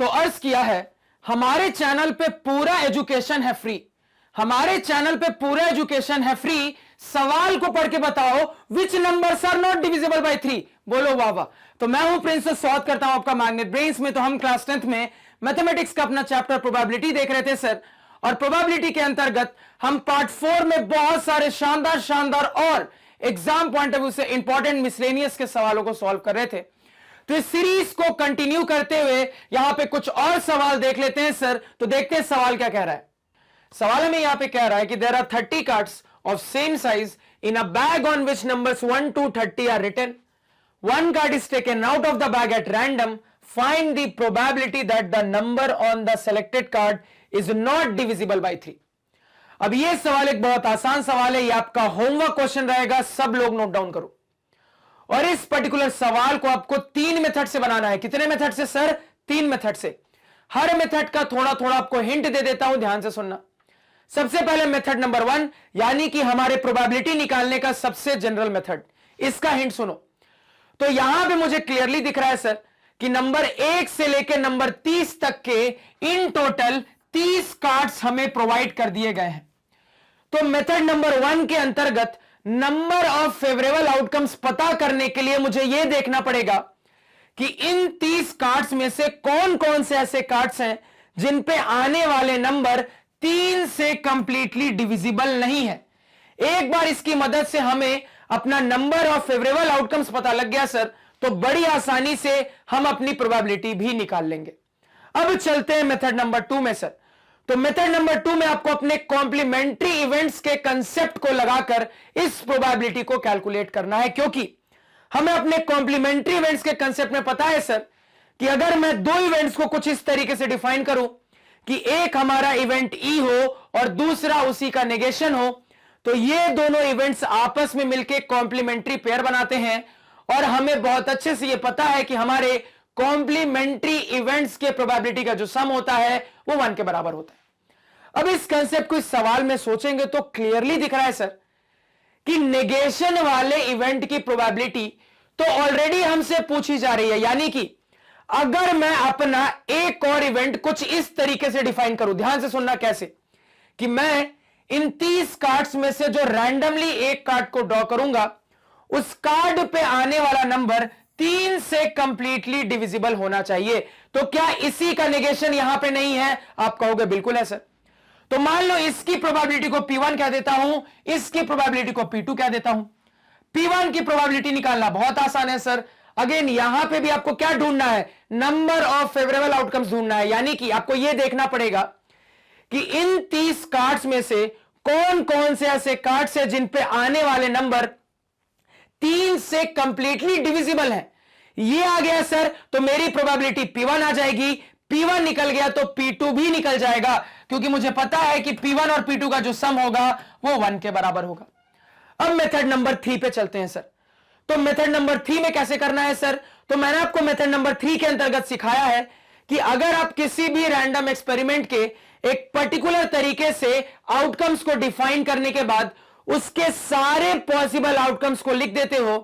तो अर्ज किया है हमारे चैनल पे पूरा एजुकेशन है फ्री, हमारे चैनल पे पूरा एजुकेशन है फ्री, सवाल को पढ़ के बताओ which numbers are not divisible by 3। बोलो वाह वाह। तो मैं हूं प्रिंस, स्वागत करता हूं आपका मैग्नेट ब्रेन्स में। तो हम क्लास 10th में मैथमेटिक्स का अपना चैप्टर प्रोबेबिलिटी देख रहे थे सर, और प्रोबेबिलिटी के अंतर्गत हम पार्ट 4 में बहुत सारे शानदार शानदार और एग्जाम पॉइंट ऑफ व्यू से इंपॉर्टेंट मिसलेनियस के सवालों को सॉल्व कर रहे थे। तो इस सीरीज को कंटिन्यू करते हुए यहां पे कुछ और सवाल देख लेते हैं सर। तो देखते हैं सवाल क्या कह रहा है। सवाल में यहां पे कह रहा है कि there are 30 cards of same size in a bag on which numbers 1 to 30 are written. One card is taken out of the bag at random. Find the probability that the number on the selected card is not divisible by 3. अब यह सवाल एक बहुत आसान सवाल है, यह आपका होमवर्क क्वेश्चन रहेगा, सब लोग नोट डाउन करो। और इस पर्टिकुलर सवाल को आपको 3 मेथड से बनाना है। कितने मेथड से सर? 3 मेथड से। हर मेथड का थोड़ा थोड़ा आपको हिंट दे देता हूं, ध्यान से सुनना। सबसे पहले मेथड नंबर 1, यानी कि हमारे प्रोबेबिलिटी निकालने का सबसे जनरल मेथड। इसका हिंट सुनो। तो यहां पे मुझे क्लियरली दिख रहा है सर कि नंबर 1 से लेकर नंबर 30 तक के इन टोटल 30 कार्ड्स हमें प्रोवाइड कर दिए गए हैं। तो मेथड नंबर 1 के अंतर्गत नंबर ऑफ फेवरेबल आउटकम्स पता करने के लिए मुझे यह देखना पड़ेगा कि इन 30 कार्ड्स में से कौन कौन से ऐसे कार्ड्स हैं जिन पे आने वाले नंबर 3 से कंप्लीटली डिविजिबल नहीं है। एक बार इसकी मदद से हमें अपना नंबर ऑफ फेवरेबल आउटकम्स पता लग गया सर, तो बड़ी आसानी से हम अपनी प्रोबेबिलिटी भी निकाल लेंगे। अब चलते हैं मेथड नंबर 2 में सर। तो मेथड नंबर 2 में आपको अपने कॉम्प्लीमेंट्री इवेंट्स के कंसेप्ट को लगाकर इस प्रोबेबिलिटी को कैलकुलेट करना है, क्योंकि हमें अपने कॉम्प्लीमेंट्री इवेंट्स के कंसेप्ट में पता है सर कि अगर मैं 2 इवेंट्स को कुछ इस तरीके से डिफाइन करूं कि एक हमारा इवेंट ई हो और दूसरा उसी का नेगेशन हो, तो ये दोनों इवेंट्स आपस में मिलकर कॉम्प्लीमेंट्री पेयर बनाते हैं। और हमें बहुत अच्छे से ये पता है कि हमारे कॉम्प्लीमेंट्री इवेंट्स के प्रोबेबिलिटी का जो सम होता है वो 1 के बराबर होता है। अब इस कंसेप्ट को इस सवाल में सोचेंगे तो क्लियरली दिख रहा है सर कि नेगेशन वाले इवेंट की प्रोबेबिलिटी तो ऑलरेडी हमसे पूछी जा रही है। यानी कि अगर मैं अपना एक और इवेंट कुछ इस तरीके से डिफाइन करूं, ध्यान से सुनना कैसे, कि मैं इन 30 कार्ड्स में से जो रैंडमली एक कार्ड को ड्रॉ करूंगा, उस कार्ड पे आने वाला नंबर 3 से कंप्लीटली डिविजिबल होना चाहिए। तो क्या इसी का नेगेशन यहां पे नहीं है? आप कहोगे बिल्कुल है सर। तो मान लो इसकी प्रोबेबिलिटी को P1 कह देता हूं, इसकी प्रोबेबिलिटी को P2 कह देता हूं। P1 की प्रोबेबिलिटी निकालना बहुत आसान है सर। अगेन यहां पे भी आपको क्या ढूंढना है? नंबर ऑफ फेवरेबल आउटकम्स ढूंढना है। यानी कि आपको यह देखना पड़ेगा कि इन 30 कार्ड्स में से कौन कौन से ऐसे कार्ड्स हैं जिन पे आने वाले नंबर 3 से कंप्लीटली डिविजिबल है। ये आ गया सर, तो मेरी प्रोबेबिलिटी P1 आ जाएगी। P1 निकल गया तो P2 भी निकल जाएगा, क्योंकि मुझे पता है कि P1 और P2 का जो सम होगा वो 1 के बराबर होगा। अब मेथड नंबर 3 पे चलते हैं सर। तो मेथड नंबर 3 में कैसे करना है सर? तो मैंने आपको मेथड नंबर 3 के अंतर्गत सिखाया है कि अगर आप किसी भी रैंडम एक्सपेरिमेंट के एक पर्टिकुलर तरीके से आउटकम्स को डिफाइन करने के बाद उसके सारे पॉसिबल आउटकम्स को लिख देते हो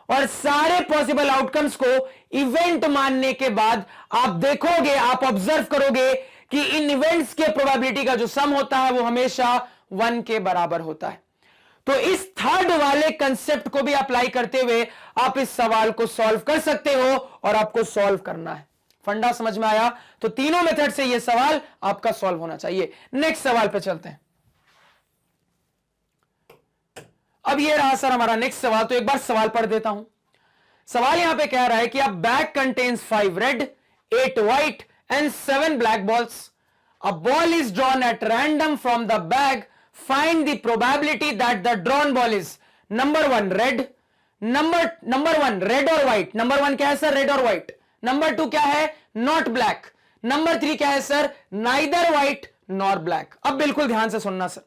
और सारे पॉसिबल आउटकम्स को इवेंट मानने के बाद आप देखोगे, आप ऑब्जर्व करोगे कि इन इवेंट्स के प्रोबेबिलिटी का जो सम होता है वो हमेशा 1 के बराबर होता है। तो इस थर्ड वाले कंसेप्ट को भी अप्लाई करते हुए आप इस सवाल को सॉल्व कर सकते हो और आपको सॉल्व करना है। फंडा समझ में आया? तो तीनों मेथड से यह सवाल आपका सॉल्व होना चाहिए। नेक्स्ट सवाल पे चलते हैं। अब ये रहा सर हमारा नेक्स्ट सवाल। तो एक बार सवाल पढ़ देता हूं। सवाल यहां पे कह रहा है कि a bag contains 5 red, 8 white and 7 black balls. A ball is drawn at random from the bag. Find the probability that the drawn ball is number 1 red, number 1 red और व्हाइट। नंबर 1 क्या है sir? Red और white. Number 2 क्या है? Not black. Number 3 क्या है sir? Neither white nor black. अब बिल्कुल ध्यान से सुनना सर,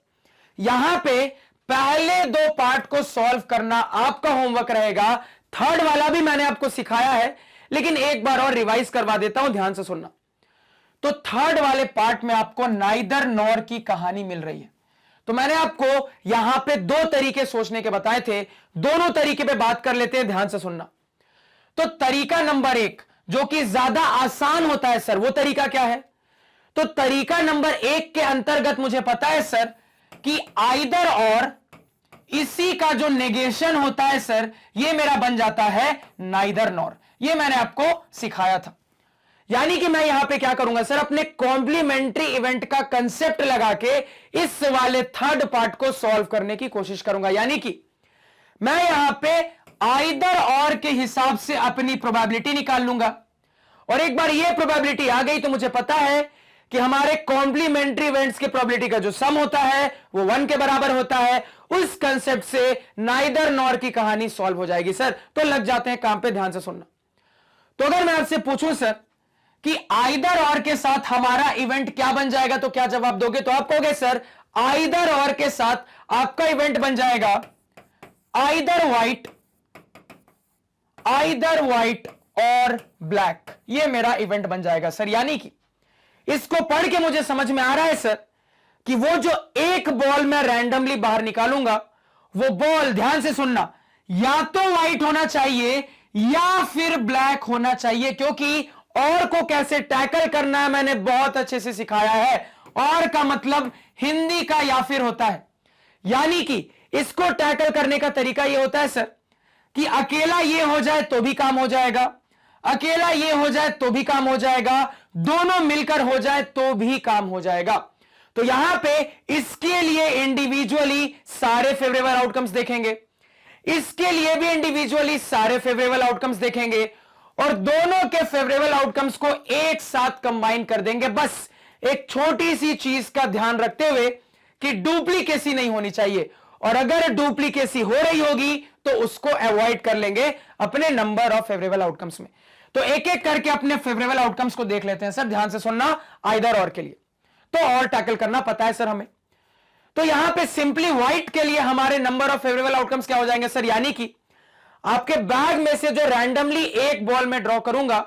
यहां पे पहले 2 पार्ट को सॉल्व करना आपका होमवर्क रहेगा। थर्ड वाला भी मैंने आपको सिखाया है, लेकिन एक बार और रिवाइज करवा देता हूं, ध्यान से सुनना। तो थर्ड वाले पार्ट में आपको नाइदर नॉर की कहानी मिल रही है। तो मैंने आपको यहां पे 2 तरीके सोचने के बताए थे, दोनों तरीके पे बात कर लेते हैं, ध्यान से सुनना। तो तरीका नंबर 1, जो कि ज्यादा आसान होता है सर, वो तरीका क्या है? तो तरीका नंबर 1 के अंतर्गत मुझे पता है सर कि आइदर और इसी का जो नेगेशन होता है सर, ये मेरा बन जाता है नाइदर नॉर। ये मैंने आपको सिखाया था। यानी कि मैं यहां पे क्या करूंगा सर, अपने कॉम्प्लीमेंट्री इवेंट का कंसेप्ट लगा के इस वाले थर्ड पार्ट को सॉल्व करने की कोशिश करूंगा। यानी कि मैं यहां पे आइदर और के हिसाब से अपनी प्रोबेबिलिटी निकाल लूंगा, और एक बार ये प्रोबेबिलिटी आ गई तो मुझे पता है कि हमारे कॉम्प्लीमेंट्री इवेंट्स के प्रोबेबिलिटी का जो सम होता है वो 1 के बराबर होता है। उस कंसेप्ट से नाइदर नॉर की कहानी सॉल्व हो जाएगी सर। तो लग जाते हैं काम पे, ध्यान से सुनना। तो अगर मैं आपसे पूछूं सर कि आइदर और के साथ हमारा इवेंट क्या बन जाएगा, तो क्या जवाब दोगे? तो आप कहोगे सर आइदर और के साथ आपका इवेंट बन जाएगा आइदर व्हाइट और ब्लैक। ये मेरा इवेंट बन जाएगा सर। यानी कि इसको पढ़ के मुझे समझ में आ रहा है सर कि वो जो एक बॉल मैं रैंडमली बाहर निकालूंगा, वो बॉल, ध्यान से सुनना, या तो व्हाइट होना चाहिए या फिर ब्लैक होना चाहिए, क्योंकि और को कैसे टैकल करना है मैंने बहुत अच्छे से सिखाया है। और का मतलब हिंदी का या फिर होता है। यानी कि इसको टैकल करने का तरीका यह होता है सर कि अकेला ये हो जाए तो भी काम हो जाएगा, अकेला ये हो जाए तो भी काम हो जाएगा, दोनों मिलकर हो जाए तो भी काम हो जाएगा। तो यहां पे इसके लिए इंडिविजुअली सारे फेवरेबल आउटकम्स देखेंगे, इसके लिए भी इंडिविजुअली सारे फेवरेबल आउटकम्स देखेंगे, और दोनों के फेवरेबल आउटकम्स को एक साथ कंबाइन कर देंगे। बस एक छोटी सी चीज का ध्यान रखते हुए कि डुप्लीकेसी नहीं होनी चाहिए, और अगर डुप्लीकेसी हो रही होगी तो उसको अवॉइड कर लेंगे अपने नंबर ऑफ फेवरेबल आउटकम्स में। तो एक एक करके अपने फेवरेबल आउटकम्स को देख लेते हैं सर। ध्यान से सुनना, आइदर और के लिए तो और टैकल करना पता है सर हमें। तो यहां पे सिंपली व्हाइट के लिए हमारे नंबर ऑफ फेवरेबल आउटकम्स क्या हो जाएंगे सर? यानी कि आपके बैग में से जो रैंडमली एक बॉल में ड्रॉ करूंगा,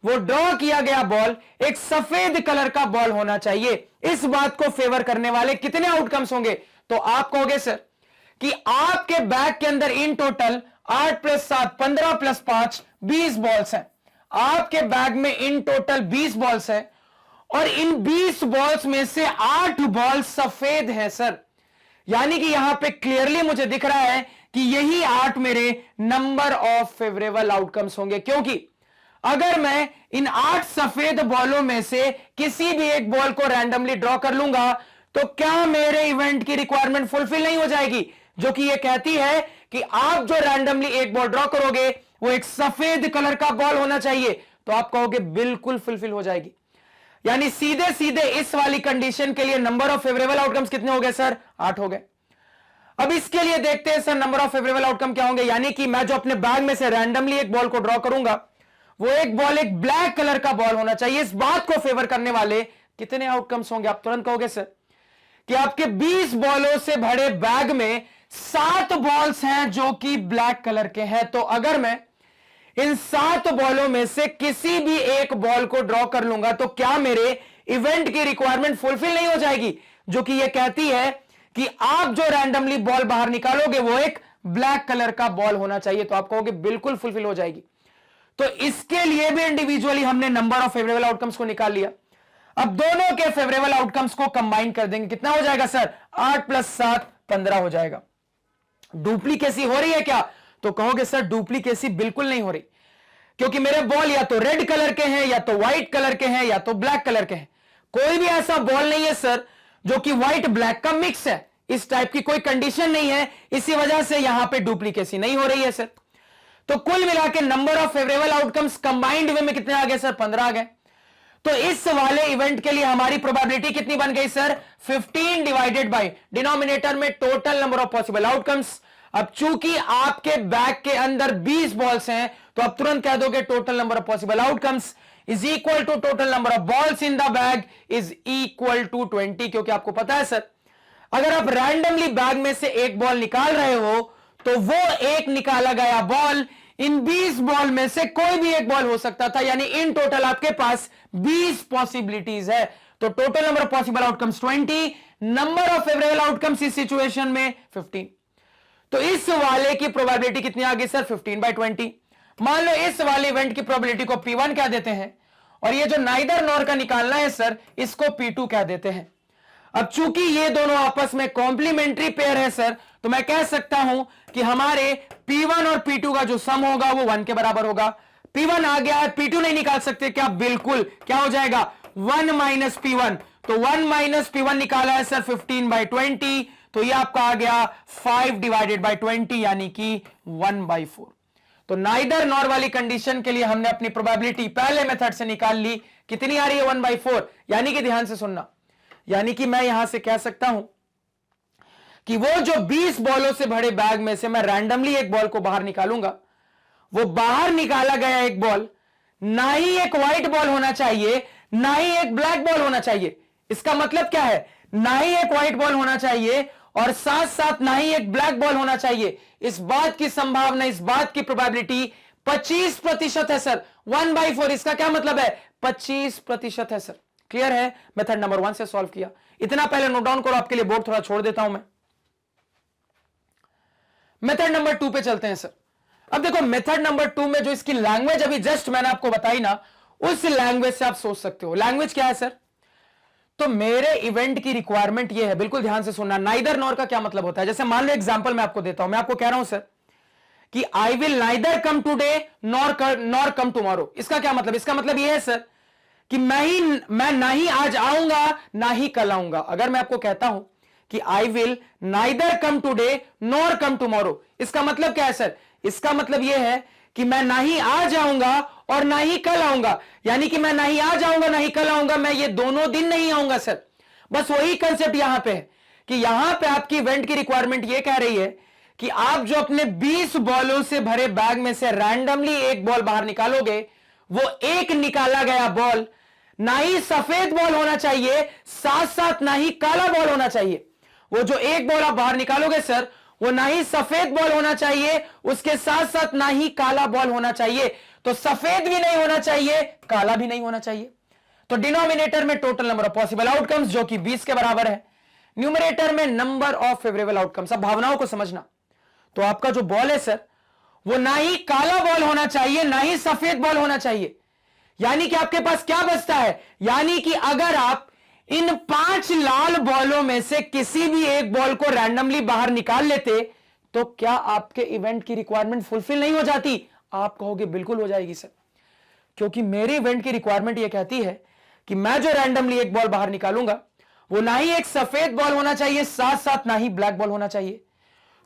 वो ड्रॉ किया गया बॉल एक सफेद कलर का बॉल होना चाहिए। इस बात को फेवर करने वाले कितने आउटकम्स होंगे? तो आप कहोगे सर कि आपके बैग के अंदर इन टोटल 8 + 7 15 + 5 20 बॉल्स हैं। आपके बैग में इन टोटल 20 बॉल्स हैं, और इन 20 बॉल्स में से 8 बॉल सफेद हैं सर। यानी कि यहां पे क्लियरली मुझे दिख रहा है कि यही 8 मेरे नंबर ऑफ फेवरेबल आउटकम्स होंगे, क्योंकि अगर मैं इन 8 सफेद बॉलों में से किसी भी एक बॉल को रैंडमली ड्रॉ कर लूंगा, तो क्या मेरे इवेंट की रिक्वायरमेंट फुलफिल नहीं हो जाएगी, जो कि यह कहती है कि आप जो रैंडमली एक बॉल ड्रॉ करोगे वो एक सफेद कलर का बॉल होना चाहिए। तो आप कहोगे बिल्कुल फुलफिल हो जाएगी। यानी सीधे सीधे इस वाली कंडीशन के लिए नंबर ऑफ फेवरेबल आउटकम्स कितने हो गए सर? 8 हो गए। अब इसके लिए देखते हैं sir number of favourable outcome क्या होंगे। यानी कि मैं जो अपने बैग में से रैंडमली एक बॉल को ड्रॉ करूंगा, वो एक बॉल एक ब्लैक कलर का बॉल होना चाहिए। इस बात को फेवर करने वाले कितने आउटकम्स होंगे? आप तुरंत कहोगे सर कि आपके 20 बॉलों से भरे बैग में 7 बॉल्स हैं जो कि ब्लैक कलर के हैं। तो अगर मैं इन 7 बॉलों में से किसी भी एक बॉल को ड्रॉ कर लूंगा, तो क्या मेरे इवेंट की रिक्वायरमेंट फुलफिल नहीं हो जाएगी, जो कि यह कहती है कि आप जो रैंडमली बॉल बाहर निकालोगे वो एक ब्लैक कलर का बॉल होना चाहिए। तो आप कहोगे बिल्कुल फुलफिल हो जाएगी। तो इसके लिए भी इंडिविजुअली हमने नंबर ऑफ फेवरेबल आउटकम्स को निकाल लिया। अब दोनों के फेवरेबल आउटकम्स को कंबाइन कर देंगे। कितना हो जाएगा सर? 8 + 7 15 हो जाएगा। डुप्लीकेसी हो रही है क्या? तो कहोगे सर डुप्लीकेसी बिल्कुल नहीं हो रही, क्योंकि मेरे बॉल या तो रेड कलर के हैं, या तो व्हाइट कलर के हैं, या तो ब्लैक कलर के हैं। कोई भी ऐसा बॉल नहीं है सर जो कि व्हाइट ब्लैक का मिक्स है। इस टाइप की कोई कंडीशन नहीं है, इसी वजह से यहां पे डुप्लीकेसी नहीं हो रही है सर। तो कुल मिला के number of favourable outcomes combined way में कितने आ गए सर? 15 आ गए। तो इस वाले इवेंट के लिए हमारी प्रोबेबिलिटी कितनी बन गई सर? 15 डिवाइडेड बाय डिनोमिनेटर में total number of possible outcomes. अब चूंकि आपके बैग के अंदर 20 बॉल्स हैं, तो अब तुरंत कह दोगे total number of possible outcomes is equal to total number of balls in the bag is equal to 20। क्योंकि आपको पता है सर, अगर आप रैंडमली बैग में से एक बॉल निकाल रहे हो, तो वो एक निकाला गया बॉल इन 20 बॉल में से कोई भी एक बॉल हो सकता था। यानी इन टोटल आपके पास 20 पॉसिबिलिटीज है। तो total number of possible outcomes 20, number of favourable outcomes इस सिचुएशन में 15। तो इस वाले की प्रोबेबिलिटी कितनी आ गई सर? 15/20। मान लो इस वाले इवेंट की प्रोबेबिलिटी को P1 कह देते हैं और ये जो नाइदर नॉर का निकालना है सर, इसको P2 कह देते हैं। अब चूंकि ये दोनों आपस में कॉम्प्लीमेंट्री पेयर है सर, तो मैं कह सकता हूं कि हमारे P1 और P2 का जो सम होगा वो 1 के बराबर होगा। P1 आ गया है, P2 नहीं निकाल सकते क्या? बिल्कुल। क्या हो जाएगा? 1 माइनस P1। तो 1 माइनस P1 निकाला है सर 15/20, तो ये आपका आ गया 5 डिवाइडेड बाई 20 यानी कि 1/4। तो नाइदर नॉर वाली कंडीशन के लिए हमने अपनी प्रोबेबिलिटी पहले मेथड से निकाल ली। कितनी आ रही है? 1/4। यानी कि ध्यान से सुनना, यानी कि मैं यहां से कह सकता हूं कि वो जो 20 बॉलों से भरे बैग में से मैं रैंडमली एक बॉल को बाहर निकालूंगा, वो बाहर निकाला गया एक बॉल ना ही एक व्हाइट बॉल होना चाहिए, ना ही एक ब्लैक बॉल होना चाहिए। इसका मतलब क्या है? ना ही एक व्हाइट बॉल होना चाहिए और साथ साथ ना ही एक ब्लैक बॉल होना चाहिए। इस बात की संभावना, इस बात की प्रोबेबिलिटी 25% है सर। 1/4 इसका क्या मतलब है? 25% है सर। क्लियर है? मेथड नंबर 1 से सॉल्व किया। इतना पहले नोट डाउन करो, आपके लिए बोर्ड थोड़ा छोड़ देता हूं मैं। मेथड नंबर 2 पे चलते हैं सर। अब देखो मेथड नंबर 2 में जो इसकी लैंग्वेज अभी जस्ट मैंने आपको बताई ना, उस लैंग्वेज से आप सोच सकते हो। लैंग्वेज क्या है सर? तो मेरे इवेंट की रिक्वायरमेंट ये है, बिल्कुल ध्यान से सुनना। नाइदर नॉर का क्या मतलब होता है? जैसे मान लो एग्जांपल मैं आपको देता हूं, मैं आपको कह रहा हूं सर कि I will neither come today nor come tomorrow. इसका क्या मतलब? इसका मतलब ये है सर कि मैं ना ही आज आऊंगा ना ही कल आऊंगा। अगर मैं आपको कहता हूं कि I will neither come today nor come tomorrow, इसका मतलब क्या है सर? इसका मतलब यह है कि मैं ना ही आज आऊंगा और ना ही कल आऊंगा। यानी कि मैं ना ही आज आऊंगा ना ही कल आऊंगा, मैं ये दोनों दिन नहीं आऊंगा सर। बस वही कंसेप्ट यहां पे है कि यहां पे आपकी इवेंट की रिक्वायरमेंट ये कह रही है कि आप जो अपने 20 बॉलों से भरे बैग में से रैंडमली एक बॉल बाहर निकालोगे, वो एक निकाला गया बॉल ना ही सफेद बॉल होना चाहिए, साथ साथ ना ही काला बॉल होना चाहिए। वो जो एक बॉल आप बाहर निकालोगे सर, वो ना ही सफेद बॉल होना चाहिए, उसके साथ साथ ना ही काला बॉल होना चाहिए। तो सफेद भी नहीं होना चाहिए, काला भी नहीं होना चाहिए। तो डिनोमिनेटर में total number of possible outcomes जो कि 20 के बराबर है, न्यूमरेटर में नंबर ऑफ फेवरेबल आउटकम्स। अब भावनाओं को समझना। तो आपका जो बॉल है सर, वो ना ही काला बॉल होना चाहिए ना ही सफेद बॉल होना चाहिए। यानी कि आपके पास क्या बचता है? यानी कि अगर आप इन 5 लाल बॉलों में से किसी भी एक बॉल को रैंडमली बाहर निकाल लेते, तो क्या आपके इवेंट की रिक्वायरमेंट फुलफिल नहीं हो जाती? आप कहोगे बिल्कुल हो जाएगी सर, क्योंकि मेरी इवेंट की रिक्वायरमेंट यह कहती है कि मैं जो रैंडमली एक बॉल बाहर निकालूंगा, वो ना ही एक सफेद बॉल होना चाहिए, साथ साथ ना ही ब्लैक बॉल होना चाहिए।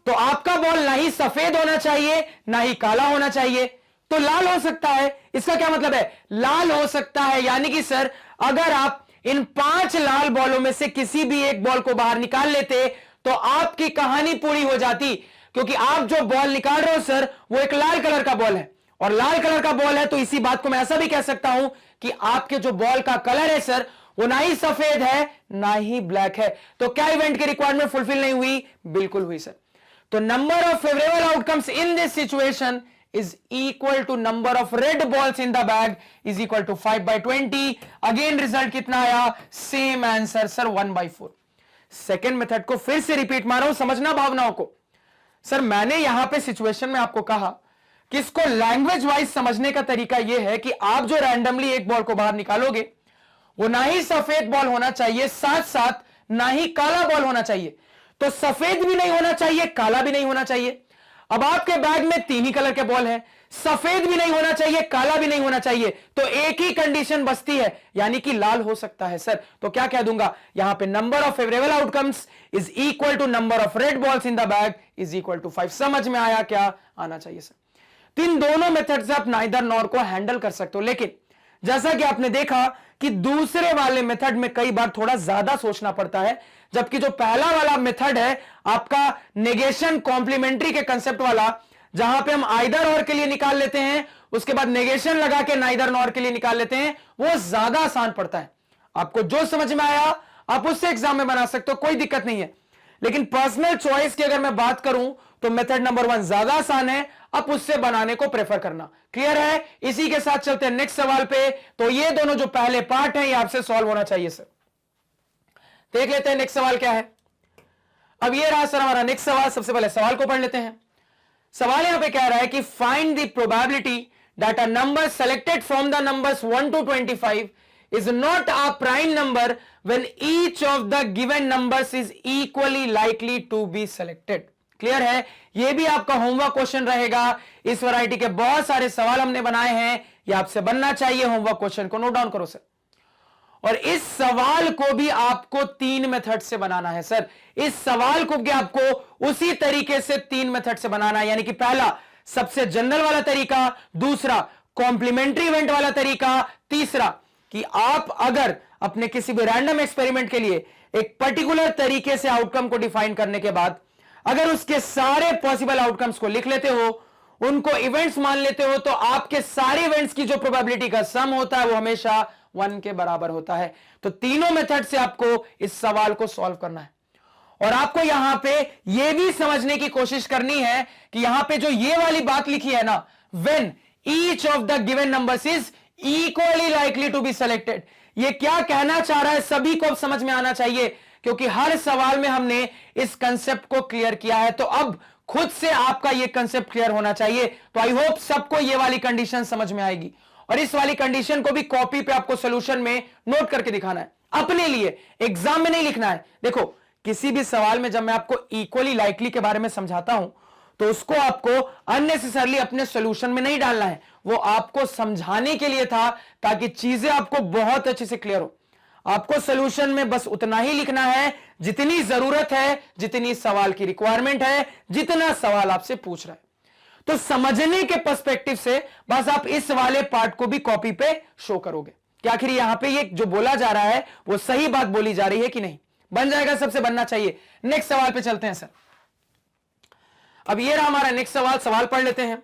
तो आपका बॉल ना ही सफेद होना चाहिए ना ही काला होना चाहिए, तो लाल हो सकता है। इसका क्या मतलब है? लाल हो सकता है। यानी कि सर अगर आप इन 5 लाल बॉलों में से किसी भी एक बॉल को बाहर निकाल लेते, तो आपकी कहानी पूरी हो जाती, क्योंकि आप जो बॉल निकाल रहे हो सर, वो एक लाल कलर का बॉल है। और लाल कलर का बॉल है तो इसी बात को मैं ऐसा भी कह सकता हूं कि आपके जो बॉल का कलर है सर, वो ना ही सफेद है ना ही ब्लैक है। तो क्या इवेंट की रिक्वायरमेंट फुलफिल नहीं हुई? बिल्कुल हुई सर। तो number of favourable outcomes in this situation is equal to number of red balls in the bag is equal to 5/20. Again result कितना आया? Same answer sir, 1/4। Second method को फिर से रिपीट मार रहा हूं, समझना भावनाओं को। सर मैंने यहां पे सिचुएशन में आपको कहा कि इसको लैंग्वेज वाइज समझने का तरीका यह है कि आप जो रैंडमली एक बॉल को बाहर निकालोगे, वो ना ही सफेद बॉल होना चाहिए, साथ साथ ना ही काला बॉल होना चाहिए। तो सफेद भी नहीं होना चाहिए, काला भी नहीं होना चाहिए। अब आपके बैग में 3 ही कलर के बॉल हैं, सफेद भी नहीं होना चाहिए, काला भी नहीं होना चाहिए, तो एक ही कंडीशन बचती है, यानी कि लाल हो सकता है सर। तो क्या कह दूंगा यहां पे? Number of favourable outcomes is equal to number of red balls in the bag is equal to 5। समझ में आया? क्या आना चाहिए सर? तो इन दोनों मेथड से आप नाइदर नॉर को हैंडल कर सकते हो, लेकिन जैसा कि आपने देखा कि दूसरे वाले मेथड में कई बार थोड़ा ज्यादा सोचना पड़ता है, जबकि जो पहला वाला मेथड है आपका नेगेशन कॉम्प्लीमेंट्री के कंसेप्ट वाला, जहां पे हम आइदर और के लिए निकाल लेते हैं, उसके बाद नेगेशन लगा के नाइदर नॉर के लिए निकाल लेते हैं, वो ज्यादा आसान पड़ता है। आपको जो समझ में आया आप उससे एग्जाम में बना सकते हो, कोई दिक्कत नहीं है। लेकिन पर्सनल चॉइस की अगर मैं बात करूं तो मेथड नंबर 1 ज्यादा आसान है, आप उससे बनाने को प्रेफर करना। क्लियर है? इसी के साथ चलते हैं नेक्स्ट सवाल पे। तो ये दोनों जो पहले पार्ट हैं ये आपसे सॉल्व होना चाहिए सर। देख लेते हैं नेक्स्ट सवाल क्या है। अब ये रहा सर हमारा नेक्स्ट सवाल। सबसे पहले सवाल को पढ़ लेते हैं। सवाल यहां पे कह रहा है कि find the probability that a number selected from the numbers 1 to 25 is not a prime number when each of the given numbers is equally likely to be selected. Clear है? यह भी आपका होमवर्क क्वेश्चन रहेगा। इस variety के बहुत सारे सवाल हमने बनाए हैं, यह आपसे बनना चाहिए। होमवर्क क्वेश्चन को नोट डाउन करो सर। और इस सवाल को भी आपको 3 मेथड से बनाना है सर। इस सवाल को भी आपको उसी तरीके से 3 मेथड से बनाना है, यानी कि पहला सबसे जनरल वाला तरीका, दूसरा कॉम्प्लीमेंट्री इवेंट वाला तरीका, तीसरा कि आप अगर अपने किसी भी रैंडम एक्सपेरिमेंट के लिए एक पर्टिकुलर तरीके से आउटकम को डिफाइन करने के बाद अगर उसके सारे पॉसिबल आउटकम्स को लिख लेते हो, उनको इवेंट्स मान लेते हो, तो आपके सारे इवेंट्स की जो प्रोबेबिलिटी का सम होता है वो हमेशा 1 के बराबर होता है। तो तीनों मेथड से आपको इस सवाल को सॉल्व करना है। और आपको यहां पे यह भी समझने की कोशिश करनी है कि यहां पे जो ये वाली बात लिखी है ना, when each of the given numbers is equally likely to be selected, ये क्या कहना चाह रहा है सभी को अब समझ में आना चाहिए, क्योंकि हर सवाल में हमने इस कंसेप्ट को क्लियर किया है। तो अब खुद से आपका यह कंसेप्ट क्लियर होना चाहिए। तो आई होप सबको यह वाली कंडीशन समझ में आएगी। और इस वाली कंडीशन को भी कॉपी पे आपको सॉल्यूशन में नोट करके दिखाना है, अपने लिए, एग्जाम में नहीं लिखना है। देखो, किसी भी सवाल में जब मैं आपको इक्वली लाइकली के बारे में समझाता हूं तो उसको आपको अननेसेसरली अपने सॉल्यूशन में नहीं डालना है, वो आपको समझाने के लिए था ताकि चीजें आपको बहुत अच्छे से क्लियर हो। आपको सॉल्यूशन में बस उतना ही लिखना है जितनी जरूरत है, जितनी सवाल की रिक्वायरमेंट है, जितना सवाल आपसे पूछ रहा है। तो समझने के पर्सपेक्टिव से बस आप इस वाले पार्ट को भी कॉपी पे शो करोगे कि आखिर यहां पे ये जो बोला जा रहा है वो सही बात बोली जा रही है कि नहीं। बन जाएगा, सबसे बनना चाहिए। नेक्स्ट सवाल पे चलते हैं सर। अब ये रहा हमारा नेक्स्ट सवाल। सवाल पढ़ लेते हैं।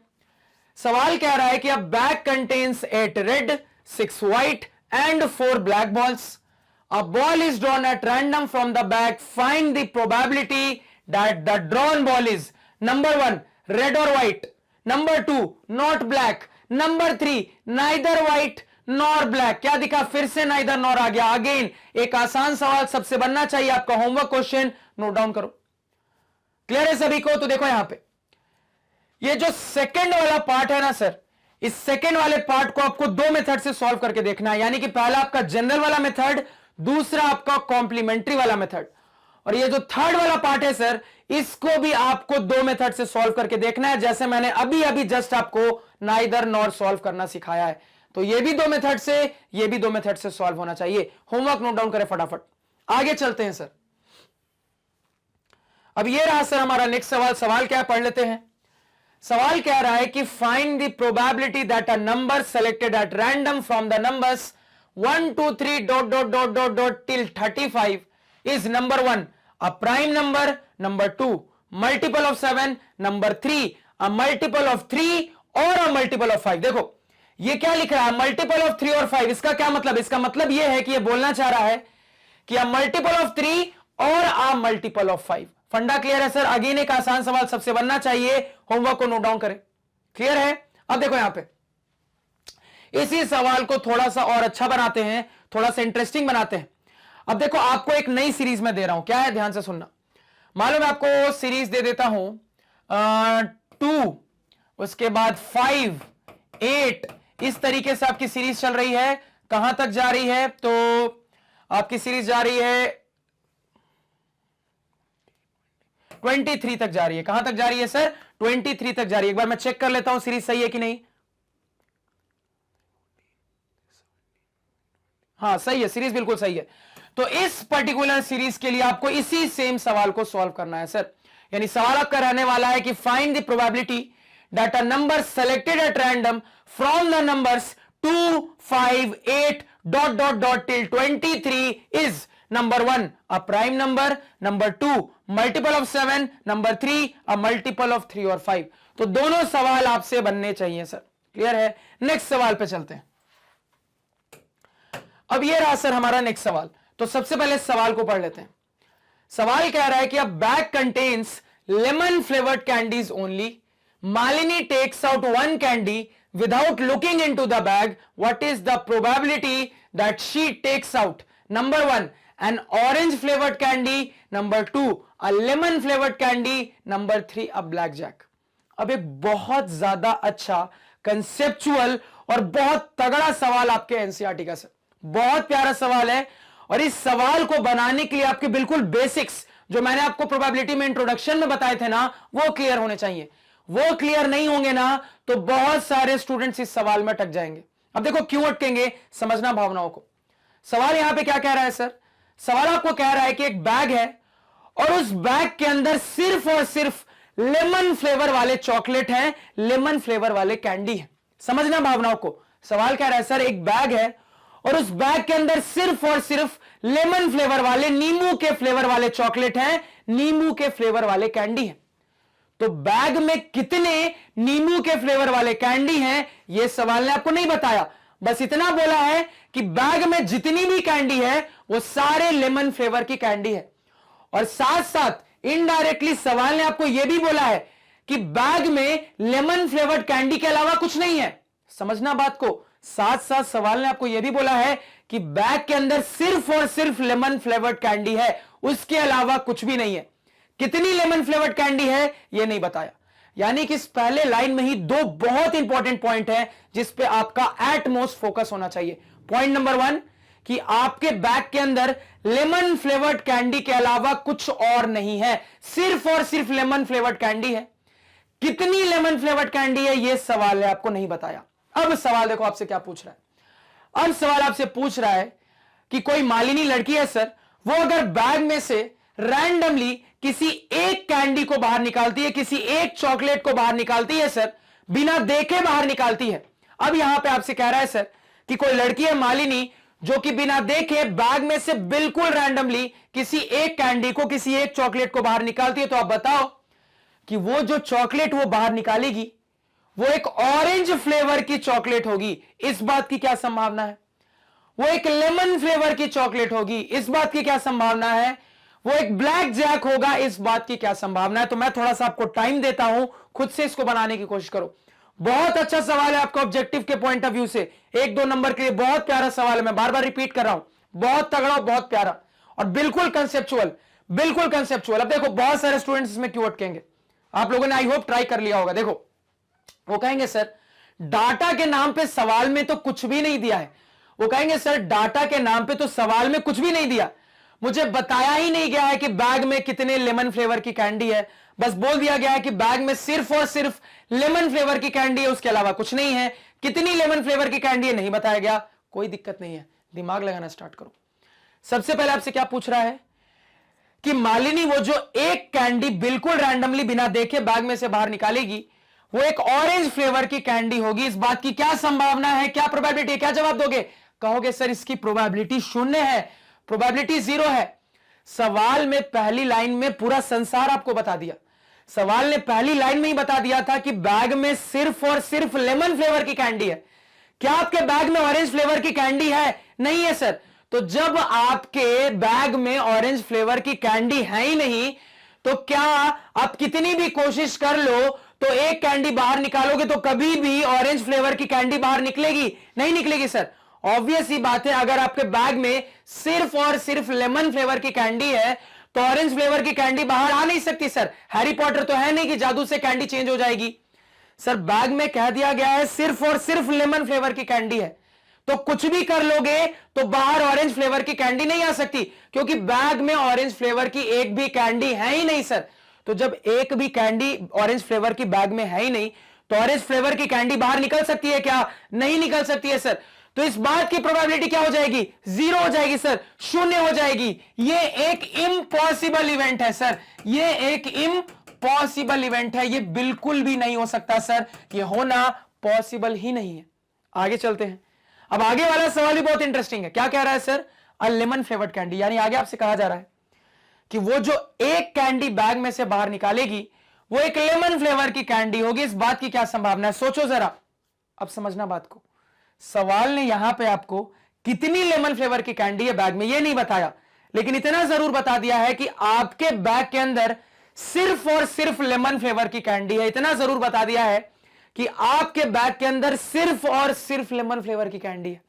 सवाल कह रहा है कि अब bag contains 8 red 6 white and 4 black balls. A ball is drawn at random from the bag. Find the probability that the drawn ball is number 1 red और white, number 2 not black, number 3 neither white nor black. क्या दिखा? फिर से neither nor आ गया। Again एक आसान सवाल सबसे बनना चाहिए आपका होमवर्क क्वेश्चन, नोट डाउन करो। क्लियर है सभी को? तो देखो यहां पे ये जो सेकंड वाला पार्ट है ना सर, इस सेकंड वाले पार्ट को आपको 2 मेथड से सॉल्व करके देखना है, यानी कि पहला आपका जनरल वाला मेथड, दूसरा आपका कॉम्प्लीमेंट्री वाला मेथड। और ये जो थर्ड वाला पार्ट है सर, इसको भी आपको 2 मेथड से सॉल्व करके देखना है, जैसे मैंने अभी अभी जस्ट आपको नाइदर नॉर सॉल्व करना सिखाया है। तो ये भी 2 मेथड से, ये भी 2 मेथड से सॉल्व होना चाहिए। होमवर्क नोट डाउन करें फटाफट, आगे चलते हैं सर। अब ये रहा सर हमारा नेक्स्ट सवाल। सवाल क्या है, पढ़ लेते हैं। सवाल कह रहा है कि find the probability that a number selected at random from the numbers 1 2 3 dot dot dot dot dot till 35 is number 1 a prime number, number 2 multiple of 7, number 3 a multiple of 3 और अ मल्टीपल ऑफ 5। देखो ये क्या लिख रहा है, multiple of 3 और 5। इसका क्या मतलब? इसका मतलब यह है कि यह बोलना चाह रहा है कि अ मल्टीपल ऑफ 3 और अ मल्टीपल ऑफ 5। फंडा क्लियर है सर? अगेन एक आसान सवाल सबसे बनना चाहिए, होमवर्क को नोट डाउन करें। क्लियर है? अब देखो यहां पे इसी सवाल को थोड़ा सा और अच्छा बनाते हैं, थोड़ा सा इंटरेस्टिंग बनाते हैं। अब देखो आपको एक नई सीरीज में दे रहा हूं, क्या है ध्यान से सुनना। मालूम मैं आपको सीरीज दे देता हूं 2, उसके बाद 5, 8, इस तरीके से आपकी सीरीज चल रही है। कहां तक जा रही है? तो आपकी सीरीज जा रही है 23 तक जा रही है। कहां तक जा रही है सर? 23 तक जा रही है। एक बार मैं चेक कर लेता हूं सीरीज सही है कि नहीं। हाँ सही है, सीरीज बिल्कुल सही है। तो इस पर्टिकुलर सीरीज के लिए आपको इसी सेम सवाल को सॉल्व करना है सर। यानी सवाल आपका रहने वाला है कि find the probability that a number selected at random from the numbers 2 5 8 dot dot dot till 23 is number 1 a prime number, number 2 multiple of 7, number 3 a multiple of 3 और 5। तो दोनों सवाल आपसे बनने चाहिए सर। क्लियर है? नेक्स्ट सवाल पे चलते हैं। अब ये रहा सर हमारा नेक्स्ट सवाल। तो सबसे पहले सवाल को पढ़ लेते हैं। सवाल कह रहा है कि a bag contains lemon flavoured candies only. Malini takes out 1 candy without looking into the bag. What is the probability that she takes out? Number 1 an orange flavored candy, number 2 a lemon flavored candy, number 3 a blackjack. अब एक बहुत ज्यादा अच्छा conceptual और बहुत तगड़ा सवाल आपके एनसीईआरटी का सर, बहुत प्यारा सवाल है। और इस सवाल को बनाने के लिए आपके बिल्कुल बेसिक्स जो मैंने आपको प्रोबेबिलिटी में इंट्रोडक्शन में बताए थे ना, वो क्लियर होने चाहिए। वो क्लियर नहीं होंगे ना तो बहुत सारे स्टूडेंट्स इस सवाल में अटक जाएंगे। अब देखो क्यों अटकेंगे, समझना भावनाओं को। सवाल यहां पे क्या कह रहा है सर, सवाल आपको कह रहा है कि एक बैग है और उस बैग के अंदर सिर्फ और सिर्फ लेमन फ्लेवर वाले चॉकलेट हैं, लेमन फ्लेवर वाले कैंडी है। समझना भावनाओं को। सवाल कह रहा है सर एक बैग है और उस बैग के अंदर सिर्फ और सिर्फ लेमन फ्लेवर वाले, नींबू के फ्लेवर वाले चॉकलेट हैं, नींबू के फ्लेवर वाले कैंडी है। तो बैग में कितने नींबू के फ्लेवर वाले कैंडी हैं यह सवाल ने आपको नहीं बताया, बस इतना बोला है कि बैग में जितनी भी कैंडी है वो सारे लेमन फ्लेवर की कैंडी है। और साथ साथ इनडायरेक्टली सवाल ने आपको यह भी बोला है कि बैग में लेमन फ्लेवर्ड कैंडी के अलावा कुछ नहीं है। समझना बात को। साथ साथ सवाल ने आपको यह भी बोला है कि बैग के अंदर सिर्फ और सिर्फ लेमन फ्लेवर्ड कैंडी है, उसके अलावा कुछ भी नहीं है। कितनी लेमन फ्लेवर्ड कैंडी है यह नहीं बताया। यानी कि इस पहले लाइन में ही दो बहुत इंपॉर्टेंट पॉइंट है जिस पे आपका एटमोस्ट फोकस होना चाहिए। पॉइंट नंबर 1 कि आपके बैग के अंदर लेमन फ्लेवर्ड कैंडी के अलावा कुछ और नहीं है, सिर्फ और सिर्फ लेमन फ्लेवर्ड कैंडी है। कितनी लेमन फ्लेवर्ड कैंडी है यह सवाल है, आपको नहीं बताया। अब सवाल देखो आपसे क्या पूछ रहा है। अब सवाल आपसे पूछ रहा है कि कोई मालिनी लड़की है सर, वो अगर बैग में से रैंडमली किसी एक कैंडी को बाहर निकालती है, किसी एक चॉकलेट को बाहर निकालती है सर, बिना देखे बाहर निकालती है। अब यहां पे आपसे कह रहा है सर कि कोई लड़की है मालिनी जो कि बिना देखे बैग में से बिल्कुल रैंडमली किसी एक कैंडी को, किसी एक चॉकलेट को बाहर निकालती है। तो आप बताओ कि वो जो चॉकलेट वो बाहर निकालेगी वो एक ऑरेंज फ्लेवर की चॉकलेट होगी, इस बात की क्या संभावना है? वो एक लेमन फ्लेवर की चॉकलेट होगी, इस बात की क्या संभावना है? वो एक ब्लैक जैक होगा, इस बात की क्या संभावना है? तो मैं थोड़ा सा आपको टाइम देता हूं, खुद से इसको बनाने की कोशिश करो। बहुत अच्छा सवाल है आपका ऑब्जेक्टिव के पॉइंट ऑफ व्यू से, 1-2 नंबर के लिए बहुत प्यारा सवाल है। मैं बार बार रिपीट कर रहा हूं, बहुत तगड़ा, बहुत प्यारा और बिल्कुल कंसेप्चुअल, बिल्कुल कंसेप्चुअल। अब देखो बहुत सारे स्टूडेंट्स इसमें क्यों अटकेंगे, आप लोगों ने आई होप ट्राई कर लिया होगा। देखो वो कहेंगे सर डाटा के नाम पे सवाल में तो कुछ भी नहीं दिया है। वो कहेंगे सर डाटा के नाम पे तो सवाल में कुछ भी नहीं दिया, मुझे बताया ही नहीं गया है कि बैग में कितने लेमन फ्लेवर की कैंडी है, बस बोल दिया गया है कि बैग में सिर्फ और सिर्फ लेमन फ्लेवर की कैंडी है, उसके अलावा कुछ नहीं है। कितनी लेमन फ्लेवर की कैंडी है नहीं बताया गया, कोई दिक्कत नहीं है, दिमाग लगाना स्टार्ट करो। सबसे पहले आपसे क्या पूछ रहा है कि मालिनी वो जो एक कैंडी बिल्कुल रैंडमली बिना देखे बैग में से बाहर निकालेगी वो एक ऑरेंज फ्लेवर की कैंडी होगी, इस बात की क्या संभावना है, क्या प्रोबेबिलिटी है? क्या जवाब दोगे? कहोगे सर इसकी प्रोबेबिलिटी 0 है, प्रोबेबिलिटी 0 है। सवाल में पहली लाइन में पूरा संसार आपको बता दिया। सवाल ने पहली लाइन में ही बता दिया था कि बैग में सिर्फ और सिर्फ लेमन फ्लेवर की कैंडी है। क्या आपके बैग में ऑरेंज फ्लेवर की कैंडी है? नहीं है सर। तो जब आपके बैग में ऑरेंज फ्लेवर की कैंडी है ही नहीं तो क्या आप कितनी भी कोशिश कर लो तो एक कैंडी बाहर निकालोगे तो कभी भी ऑरेंज फ्लेवर की कैंडी बाहर निकलेगी? नहीं निकलेगी सर। ऑब्वियस ही बात है, अगर आपके बैग में सिर्फ और सिर्फ लेमन फ्लेवर की कैंडी है तो ऑरेंज फ्लेवर की कैंडी बाहर आ नहीं सकती सर। हैरी पॉटर तो है नहीं कि जादू से कैंडी चेंज हो जाएगी सर। बैग में कह दिया गया है सिर्फ और सिर्फ लेमन फ्लेवर की कैंडी है, तो कुछ भी कर लोगे तो बाहर ऑरेंज फ्लेवर की कैंडी नहीं आ सकती, क्योंकि बैग में ऑरेंज फ्लेवर की एक भी कैंडी है ही नहीं सर। तो जब एक भी कैंडी ऑरेंज फ्लेवर की बैग में है ही नहीं तो ऑरेंज फ्लेवर की कैंडी बाहर निकल सकती है क्या? नहीं निकल सकती है सर। तो इस बात की प्रोबेबिलिटी क्या हो जाएगी? 0 हो जाएगी सर, 0 हो जाएगी। ये एक इम्पॉसिबल इवेंट है सर, ये एक इम्पॉसिबल इवेंट है, ये बिल्कुल भी नहीं हो सकता सर, ये होना पॉसिबल ही नहीं है। आगे चलते हैं। अब आगे वाला सवाल भी बहुत इंटरेस्टिंग है। क्या कह रहा है sir? A lemon flavoured candy, यानी आगे आपसे कहा जा रहा है कि वो जो एक कैंडी बैग में से बाहर निकालेगी वो एक लेमन फ्लेवर की कैंडी होगी, इस बात की क्या संभावना है? सोचो जरा। अब समझना बात को। सवाल ने यहां पे आपको कितनी लेमन फ्लेवर की कैंडी है बैग में ये नहीं बताया, लेकिन इतना जरूर बता दिया है कि आपके बैग के अंदर सिर्फ और सिर्फ लेमन फ्लेवर की कैंडी है। इतना जरूर बता दिया है कि आपके बैग के अंदर सिर्फ और सिर्फ लेमन फ्लेवर की कैंडी है।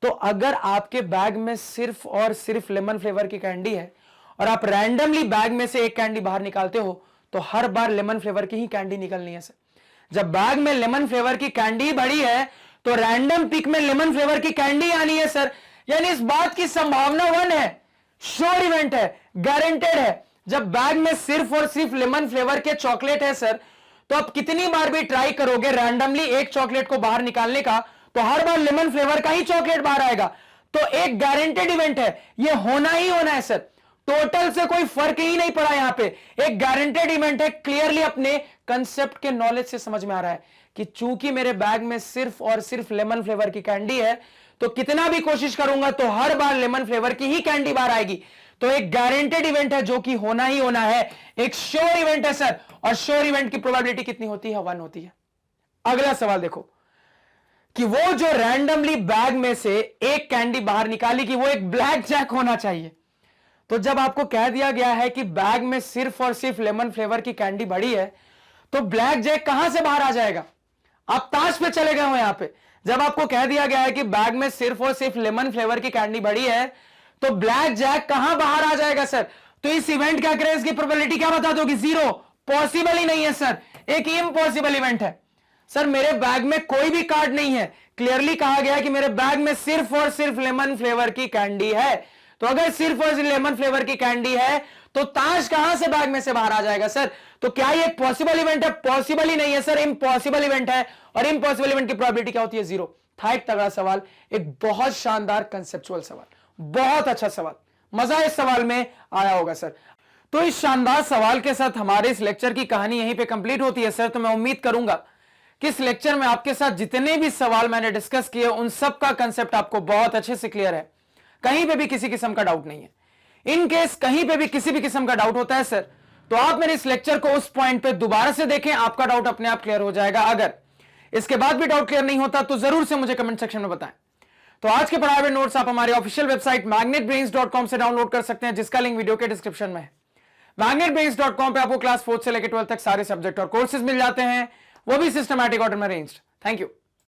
तो अगर आपके बैग में सिर्फ और सिर्फ लेमन फ्लेवर की कैंडी है और आप रैंडमली बैग में से एक कैंडी बाहर निकालते हो तो हर बार लेमन फ्लेवर की ही कैंडी निकलनी है सर। जब बैग में लेमन फ्लेवर की कैंडी भरी है तो रैंडम पिक में लेमन फ्लेवर की कैंडी आनी है सर। यानी इस बात की संभावना 1 है, श्योर इवेंट है, गारंटेड है। जब बैग में सिर्फ और सिर्फ लेमन फ्लेवर के चॉकलेट है सर, तो आप कितनी बार भी ट्राई करोगे रैंडमली एक चॉकलेट को बाहर निकालने का, तो हर बार लेमन फ्लेवर का ही चॉकलेट बाहर आएगा। तो एक गारंटेड इवेंट है, यह होना ही होना है सर। टोटल से कोई फर्क ही नहीं पड़ा यहां पे, एक गारंटेड इवेंट है। क्लियरली अपने कंसेप्ट के नॉलेज से समझ में आ रहा है कि चूंकि मेरे बैग में सिर्फ और सिर्फ लेमन फ्लेवर की कैंडी है, तो कितना भी कोशिश करूंगा तो हर बार लेमन फ्लेवर की ही कैंडी बाहर आएगी। तो एक गारंटेड इवेंट है जो कि होना ही होना है, एक श्योर इवेंट है सर। और श्योर इवेंट की प्रोबेबिलिटी कितनी होती है? 1 होती है। अगला सवाल देखो कि वो जो रैंडमली बैग में से एक कैंडी बाहर निकाली कि वो एक ब्लैक जैक होना चाहिए। तो जब आपको कह दिया गया है कि बैग में सिर्फ और सिर्फ लेमन फ्लेवर की कैंडी भरी है, तो ब्लैक जैक कहां से बाहर आ जाएगा? आप ताश पे चले गए हो यहां पे। जब आपको कह दिया गया है कि बैग में सिर्फ और सिर्फ लेमन फ्लेवर की कैंडी भरी है, तो ब्लैक जैक कहां बाहर आ जाएगा सर? तो इस इवेंट का क्रेज की प्रोबेबिलिटी क्या बता दोगी? 0। पॉसिबल ही नहीं है सर, एक इम्पॉसिबल इवेंट है सर। मेरे बैग में कोई भी कार्ड नहीं है, क्लियरली कहा गया है कि मेरे बैग में सिर्फ और सिर्फ लेमन फ्लेवर की कैंडी है। तो अगर सिर्फ और सिर्फ लेमन फ्लेवर की कैंडी है, तो ताश कहां से बैग में से बाहर आ जाएगा सर? तो क्या ये पॉसिबल इवेंट है? पॉसिबल ही नहीं है सर, इम्पॉसिबल इवेंट है। और इम्पॉसिबल इवेंट की प्रोबेबिलिटी क्या होती है? 0। था एक तगड़ा सवाल, एक बहुत शानदार कंसेप्चुअल सवाल, बहुत अच्छा सवाल, मजा इस सवाल में आया होगा सर। तो इस शानदार सवाल के साथ हमारे इस लेक्चर की कहानी यहीं पे कंप्लीट होती है सर। तो मैं उम्मीद करूंगा कि इस लेक्चर में आपके साथ जितने भी सवाल मैंने डिस्कस किए उन सब का कंसेप्ट आपको बहुत अच्छे से क्लियर है, कहीं पे भी किसी किस्म का डाउट नहीं है। इन केस कहीं पे भी किसी भी किस्म का डाउट होता है सर, तो आप मेरे इस लेक्चर को उस पॉइंट पे दोबारा से देखें, आपका डाउट अपने आप क्लियर हो जाएगा। अगर इसके बाद भी डाउट क्लियर नहीं होता तो जरूर से मुझे कमेंट सेक्शन में बताएं। तो आज के पढ़ाए हुए नोट्स आप हमारे ऑफिशियल वेबसाइट magnetbrains.com से डाउनलोड कर सकते हैं, जिसका लिंक वीडियो के डिस्क्रिप्शन में है। magnetbrains.com पे आपको क्लास 4 से लेकर 12 तक सारे सब्जेक्ट और कोर्सेज मिल जाते हैं, वो भी सिस्टमैटिक ऑर्डर में अरेंज्ड। Thank you.